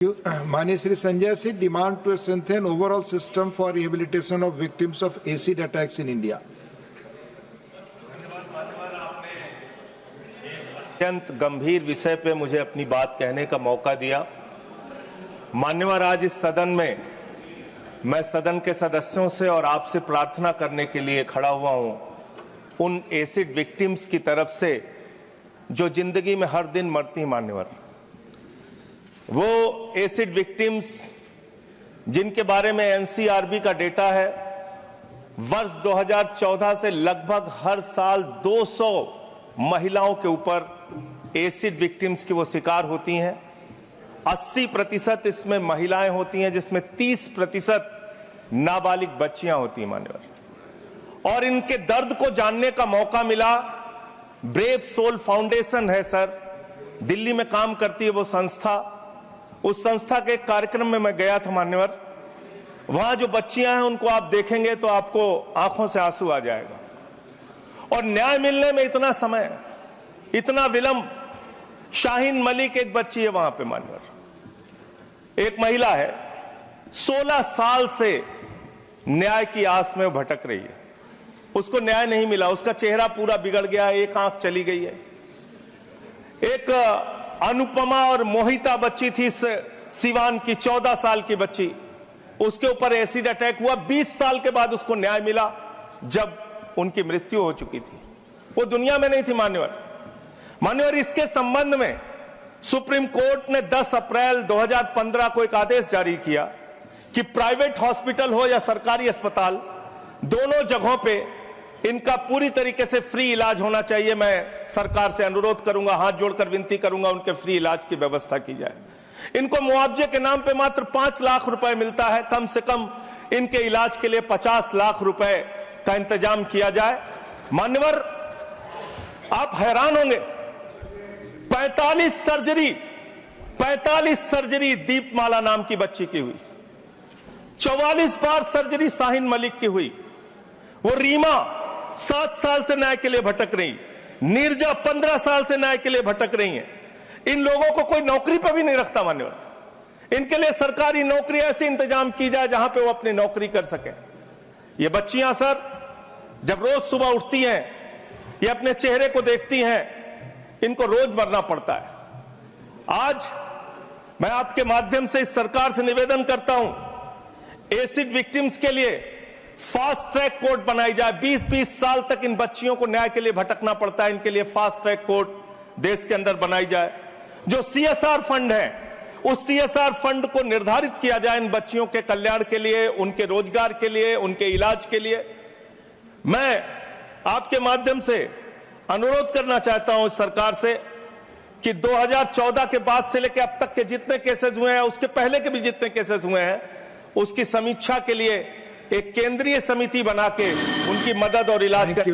माननीय Shri Sanjay Singh, demand to strengthen overall system for rehabilitation of victims of acid attacks in India. अत्यंत गंभीर विषय पे मुझे अपनी बात कहने का मौका दिया। मान्यवर, आज इस सदन में मैं सदन के सदस्यों से और आपसे प्रार्थना करने के लिए खड़ा हुआ हूं उन एसिड विक्टिम्स की तरफ से जो जिंदगी में हर दिन मरती। मान्यवर, वो एसिड विक्टिम्स जिनके बारे में एनसीआरबी का डेटा है, वर्ष 2014 से लगभग हर साल 200 महिलाओं के ऊपर एसिड विक्टिम्स की वो शिकार होती हैं। 80% इसमें महिलाएं होती हैं, जिसमें 30% नाबालिग बच्चियां होती हैं। मान्यवर, और इनके दर्द को जानने का मौका मिला। ब्रेव सोल फाउंडेशन है सर, दिल्ली में काम करती है वो संस्था। उस संस्था के एक कार्यक्रम में मैं गया था मान्यवर। वहां जो बच्चियां हैं उनको आप देखेंगे तो आपको आंखों से आंसू आ जाएगा। और न्याय मिलने में इतना समय, इतना विलंब। शाहीन मलिक एक बच्ची है वहां पे मान्यवर, एक महिला है, 16 साल से न्याय की आस में भटक रही है। उसको न्याय नहीं मिला, उसका चेहरा पूरा बिगड़ गया, एक आंख चली गई है। एक अनुपमा और मोहिता बच्ची थी सिवान की, 14 साल की बच्ची, उसके ऊपर एसिड अटैक हुआ। 20 साल के बाद उसको न्याय मिला जब उनकी मृत्यु हो चुकी थी। वो दुनिया में नहीं थी मान्यवर। इसके संबंध में सुप्रीम कोर्ट ने 10 अप्रैल 2015 को एक आदेश जारी किया कि प्राइवेट हॉस्पिटल हो या सरकारी अस्पताल, दोनों जगहों पे इनका पूरी तरीके से फ्री इलाज होना चाहिए। मैं सरकार से अनुरोध करूंगा, हाथ जोड़कर विनती करूंगा, उनके फ्री इलाज की व्यवस्था की जाए। इनको मुआवजे के नाम पे मात्र 5 लाख रुपए मिलता है। कम से कम इनके इलाज के लिए 50 लाख रुपए का इंतजाम किया जाए। मान्यवर, आप हैरान होंगे, 45 सर्जरी दीपमाला नाम की बच्ची की हुई, 44 बार सर्जरी शाहीन मलिक की हुई। वो रीमा 7 साल से न्याय के लिए भटक रही, नीरजा 15 साल से न्याय के लिए भटक रही हैं। इन लोगों को कोई नौकरी पर भी नहीं रखता मान्यवर। इनके लिए सरकारी नौकरी ऐसे इंतजाम की जाए जहां पे वो अपनी नौकरी कर सके। ये बच्चियां सर, जब रोज सुबह उठती हैं, ये अपने चेहरे को देखती हैं, इनको रोज मरना पड़ता है। आज मैं आपके माध्यम से इस सरकार से निवेदन करता हूं, एसिड विक्टिम्स के लिए फास्ट ट्रैक कोर्ट बनाई जाए। 20-20 साल तक इन बच्चियों को न्याय के लिए भटकना पड़ता है, इनके लिए फास्ट ट्रैक कोर्ट देश के अंदर बनाई जाए। जो सीएसआर फंड है, उस सीएसआर फंड को निर्धारित किया जाए इन बच्चियों के कल्याण के लिए, उनके रोजगार के लिए, उनके इलाज के लिए। मैं आपके माध्यम से अनुरोध करना चाहता हूं इस सरकार से कि 2014 के बाद से लेकर अब तक के जितने केसेस हुए हैं, उसके पहले के भी जितने केसेस हुए हैं, उसकी समीक्षा के लिए एक केंद्रीय समिति बना के उनकी मदद और इलाज कर